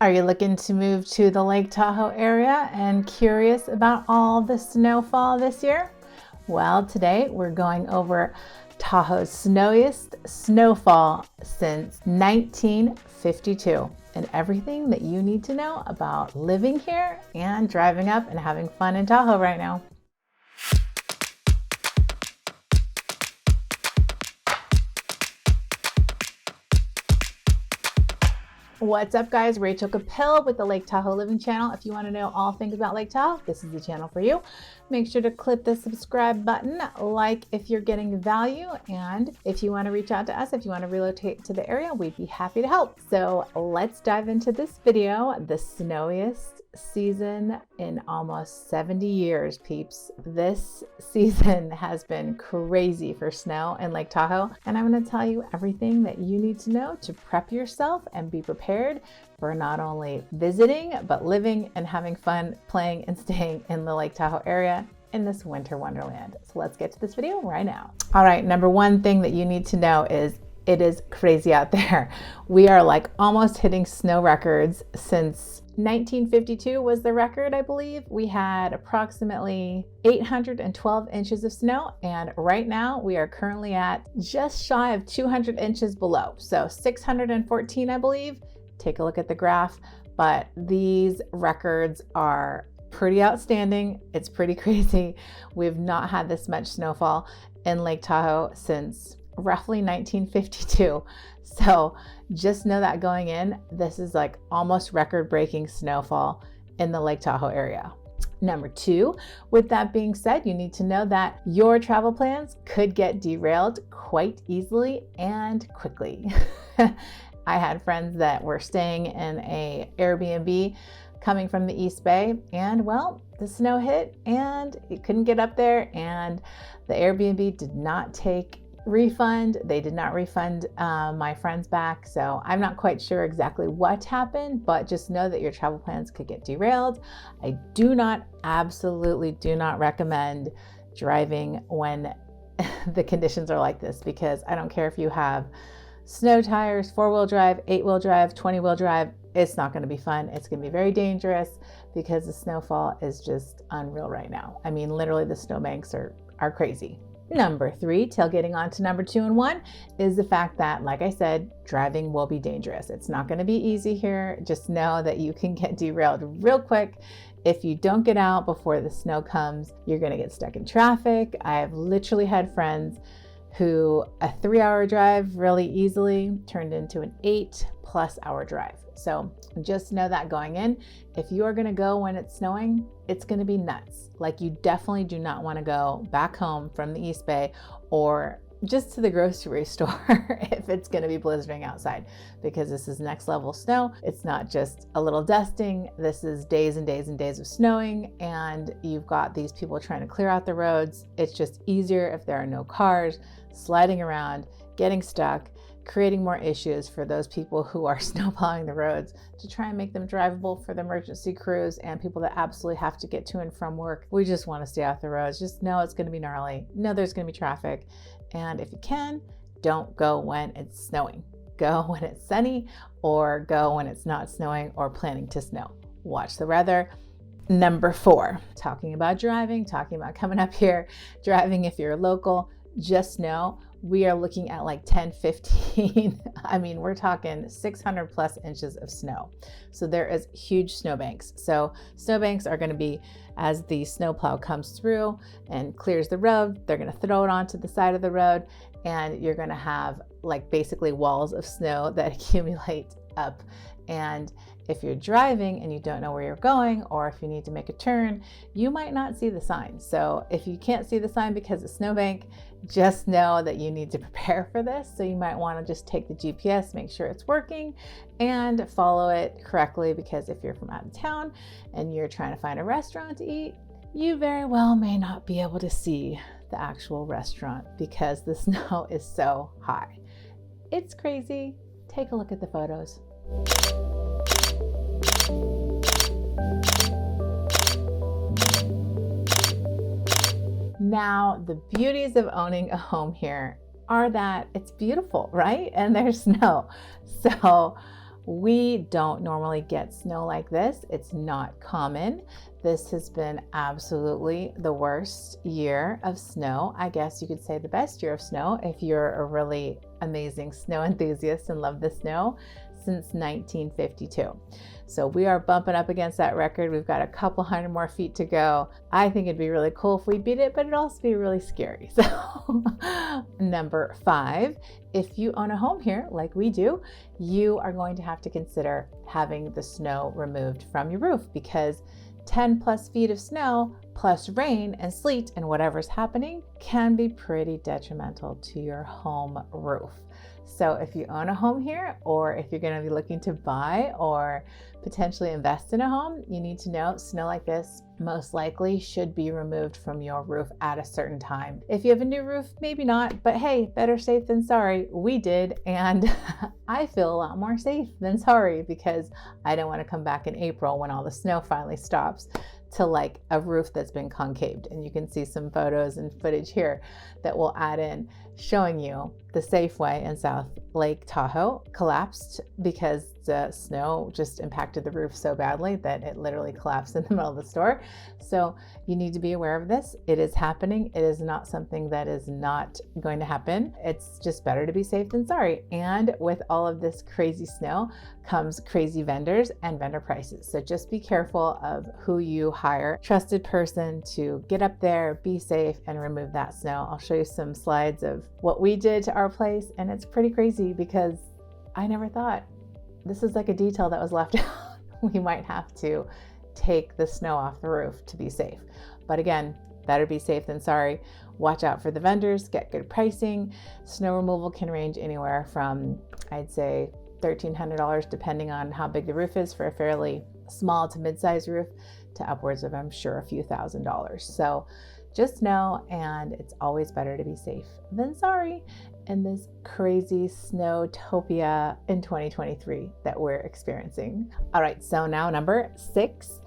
Are you looking to move to the Lake Tahoe area and curious about all the snowfall this year? Well, today we're going over Tahoe's snowiest snowfall since 1952 and everything that you need to know about living here and driving up and having fun in Tahoe right now. What's up, guys? Rachel Capel with the Lake Tahoe Living channel. If you want to know all things about Lake Tahoe, this is the channel for you. Make sure to click the subscribe button, like if you're getting value, and if you want to reach out to us, if you want to relocate to the area, we'd be happy to help. So let's dive into this video, the snowiest season in almost 70 years, peeps. This season has been crazy for snow in Lake Tahoe, and I'm going to tell you everything that you need to know to prep yourself and be prepared for not only visiting, but living and having fun playing and staying in the Lake Tahoe area in this winter wonderland. So let's get to this video right now. All right, number one thing that you need to know is it is crazy out there. We are like almost hitting snow records. Since 1952 was the record, I believe. We had approximately 812 inches of snow, and right now we are currently at just shy of 200 inches below. So 614, I believe. Take a look at the graph, but these records are pretty outstanding. It's pretty crazy. We've not had this much snowfall in Lake Tahoe since roughly 1952. So just know that going in, this is like almost record-breaking snowfall in the Lake Tahoe area. Number two, with that being said, you need to know that your travel plans could get derailed quite easily and quickly. I had friends that were staying in a Airbnb coming from the East Bay, and well, the snow hit and you couldn't get up there, and the Airbnb did not take refund. They did not refund my friends back. So I'm not quite sure exactly what happened, but just know that your travel plans could get derailed. I absolutely do not recommend driving when the conditions are like this, because I don't care if you have snow tires, 4-wheel drive, 8-wheel drive, 20-wheel drive, it's not going to be fun. It's going to be very dangerous because the snowfall is just unreal right now. I mean, literally the snowbanks are crazy. Number three, tailgating on to number 2 and 1, is the fact that, like I said, driving will be dangerous. It's not going to be easy here. Just know that you can get derailed real quick. If you don't get out before the snow comes, you're going to get stuck in traffic. I've literally had friends who a 3-hour drive really easily turned into an 8+ hour drive. So just know that going in, if you are going to go when it's snowing, it's going to be nuts. Like, you definitely do not want to go back home from the East Bay or just to the grocery store if it's going to be blizzarding outside, because this is next level snow. It's not just a little dusting. This is days and days and days of snowing, and you've got these people trying to clear out the roads. It's just easier if there are no cars sliding around, getting stuck, creating more issues for those people who are snowplowing the roads to try and make them drivable for the emergency crews and people that absolutely have to get to and from work. We just want to stay off the roads. Just know it's going to be gnarly. Know there's going to be traffic. And if you can, don't go when it's snowing. Go when it's sunny, or go when it's not snowing or planning to snow. Watch the weather. Number 4, talking about driving, talking about coming up here, driving if you're local, just know we are looking at like 10, 15. I mean, we're talking 600+ inches of snow. So there is huge snowbanks. So snowbanks are going to be, as the snowplow comes through and clears the road, they're going to throw it onto the side of the road, and you're going to have like basically walls of snow that accumulate up. And if you're driving and you don't know where you're going, or if you need to make a turn, you might not see the sign. So if you can't see the sign because of snowbank, just know that you need to prepare for this. So you might want to just take the GPS, make sure it's working, and follow it correctly, because if you're from out of town and you're trying to find a restaurant to eat, you very well may not be able to see the actual restaurant because the snow is so high. It's crazy. Take a look at the photos. Now, the beauties of owning a home here are that it's beautiful, right? And there's snow. So We don't normally get snow like this. It's not common. This has been absolutely the worst year of snow. I guess you could say the best year of snow if you're a really amazing snow enthusiast and love the snow, since 1952. So we are bumping up against that record. We've got a couple hundred more feet to go. I think it'd be really cool if we beat it, but it'd also be really scary. So number 5, if you own a home here like we do, you are going to have to consider having the snow removed from your roof, because 10 plus feet of snow plus rain and sleet and whatever's happening can be pretty detrimental to your home roof. So if you own a home here, or if you're going to be looking to buy or potentially invest in a home, you need to know snow like this most likely should be removed from your roof at a certain time. If you have a new roof, maybe not, but hey, better safe than sorry. We did, and I feel a lot more safe than sorry, because I don't want to come back in April when all the snow finally stops to like a roof that's been concaved. And you can see some photos and footage here that we'll add in showing you the Safeway in South Lake Tahoe collapsed because the snow just impacted the roof so badly that it literally collapsed in the middle of the store. So you need to be aware of this. It is happening. It is not something that is not going to happen. It's just better to be safe than sorry. And with all of this crazy snow comes crazy vendors and vendor prices. So just be careful of who you hire. Trusted person to get up there, be safe, and remove that snow. I'll show you some slides of what we did to our place, and it's pretty crazy because I never thought this is like a detail that was left out. We might have to take the snow off the roof to be safe. But again, better be safe than sorry. Watch out for the vendors, get good pricing. Snow removal can range anywhere from, I'd say, $1,300 depending on how big the roof is for a fairly small to mid-sized roof, to upwards of, I'm sure, a few $1,000s. So just know, and it's always better to be safe than sorry in this crazy snowtopia in 2023 that we're experiencing. All right, so now number 6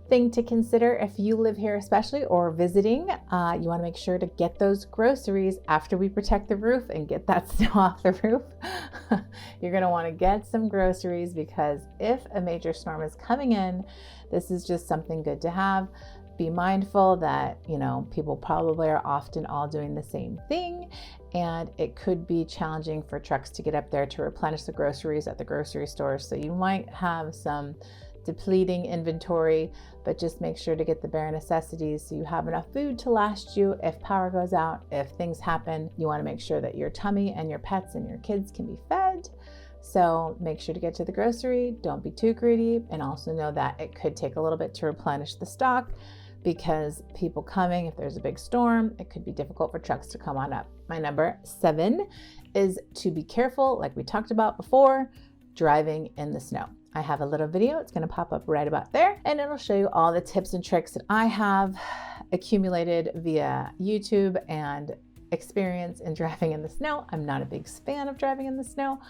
thing to consider if you live here especially, or visiting, you want to make sure to get those groceries after we protect the roof and get that snow off the roof. You're going to want to get some groceries, because if a major storm is coming in, this is just something good to have. Be mindful that, people probably are often all doing the same thing, and it could be challenging for trucks to get up there to replenish the groceries at the grocery stores. So you might have some depleting inventory, but just make sure to get the bare necessities so you have enough food to last you if power goes out, if things happen. You want to make sure that your tummy and your pets and your kids can be fed. So make sure to get to the grocery, don't be too greedy, and also know that it could take a little bit to replenish the stock, because people coming, if there's a big storm, it could be difficult for trucks to come on up. My number 7 is to be careful, like we talked about before, driving in the snow. I have a little video, it's going to pop up right about there, and it'll show you all the tips and tricks that I have accumulated via YouTube and experience in driving in the snow. I'm not a big fan of driving in the snow,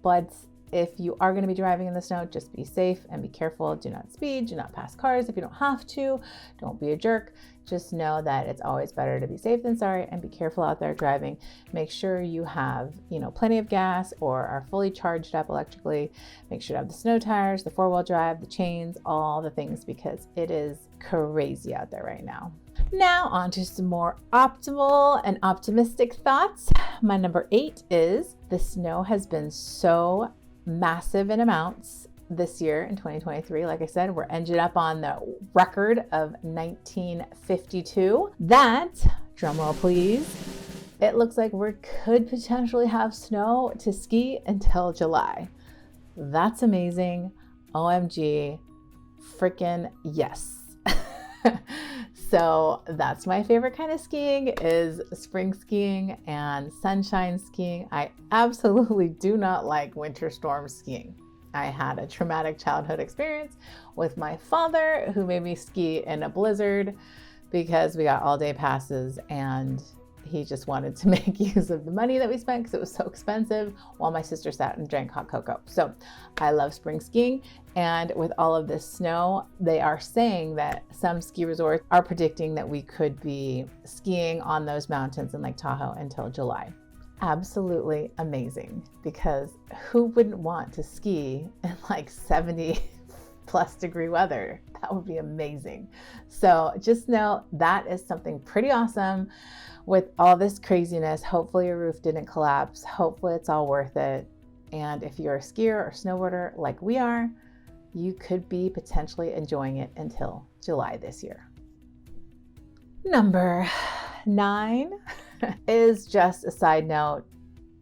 but if you are going to be driving in the snow, just be safe and be careful. Do not speed, do not pass cars if you don't have to. Don't be a jerk. Just know that it's always better to be safe than sorry, and be careful out there driving. Make sure you have, plenty of gas or are fully charged up electrically. Make sure to have the snow tires, the 4-wheel drive, the chains, all the things, because it is crazy out there right now. Now on to some more optimal and optimistic thoughts. My number 8 is the snow has been so massive in amounts this year in 2023. Like I said, we're ended up on the record of 1952. That, drumroll please, it looks like we could potentially have snow to ski until July. That's amazing. OMG, freaking yes. So that's my favorite kind of skiing, is spring skiing and sunshine skiing. I absolutely do not like winter storm skiing. I had a traumatic childhood experience with my father, who made me ski in a blizzard because we got all day passes, and he just wanted to make use of the money that we spent because it was so expensive, while my sister sat and drank hot cocoa. So I love spring skiing. And with all of this snow, they are saying that some ski resorts are predicting that we could be skiing on those mountains in Lake Tahoe until July. absolutely amazing, because who wouldn't want to ski in like 70 plus degree weather? That would be amazing. So just know that is something pretty awesome. With all this craziness, hopefully your roof didn't collapse. Hopefully it's all worth it. And if you're a skier or snowboarder like we are, you could be potentially enjoying it until July this year. Number 9 is just a side note.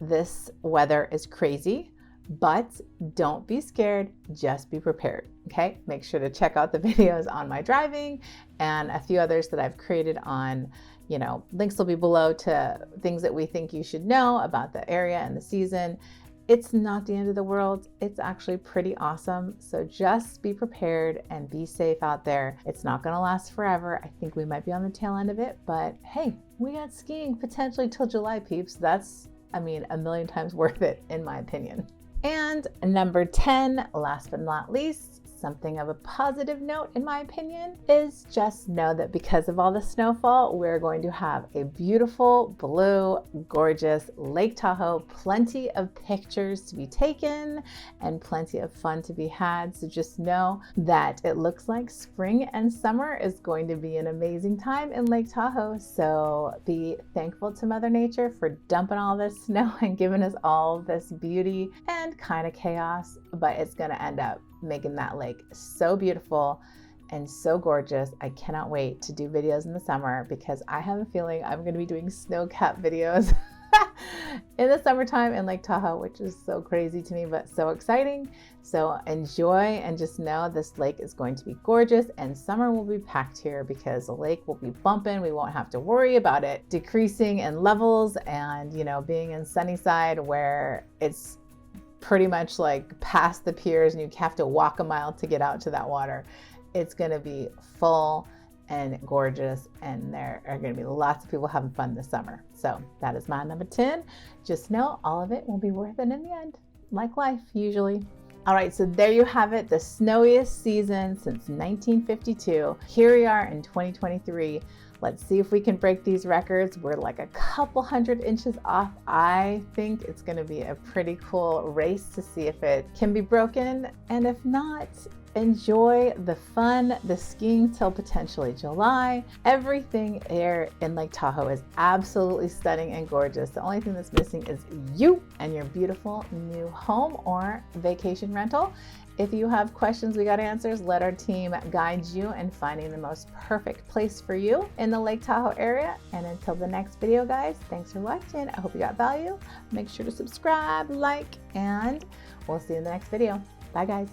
This weather is crazy, but don't be scared, just be prepared, okay? Make sure to check out the videos on my driving and a few others that I've created on, links will be below to things that we think you should know about the area and the season. It's not the end of the world. It's actually pretty awesome. So just be prepared and be safe out there. It's not gonna last forever. I think we might be on the tail end of it, but hey, we got skiing potentially till July, peeps. That's, a million times worth it in my opinion. And number 10, last but not least, something of a positive note in my opinion, is just know that because of all the snowfall, we're going to have a beautiful, blue, gorgeous Lake Tahoe, plenty of pictures to be taken and plenty of fun to be had. So just know that it looks like spring and summer is going to be an amazing time in Lake Tahoe. So be thankful to Mother Nature for dumping all this snow and giving us all this beauty and kind of chaos, but it's going to end up making that lake so beautiful and so gorgeous. I cannot wait to do videos in the summer, because I have a feeling I'm going to be doing snow cap videos in the summertime in Lake Tahoe, which is so crazy to me, but so exciting. So enjoy and just know this lake is going to be gorgeous, and summer will be packed here because the lake will be bumping. We won't have to worry about it decreasing in levels and, being in Sunnyside where it's pretty much like past the piers and you have to walk a mile to get out to that water. It's going to be full and gorgeous, and there are going to be lots of people having fun this summer. So that is my number 10. Just know all of it will be worth it in the end, like life usually. All right, so there you have it, the snowiest season since 1952. Here we are in 2023. Let's see if we can break these records. We're like a couple hundred inches off. I think it's going to be a pretty cool race to see if it can be broken. And if not, enjoy the fun, the skiing till potentially July. Everything here in Lake Tahoe is absolutely stunning and gorgeous. The only thing that's missing is you and your beautiful new home or vacation rental. If you have questions, we got answers. Let our team guide you in finding the most perfect place for you in the Lake Tahoe area. And until the next video, guys, thanks for watching. I hope you got value. Make sure to subscribe, like, and we'll see you in the next video. Bye, guys.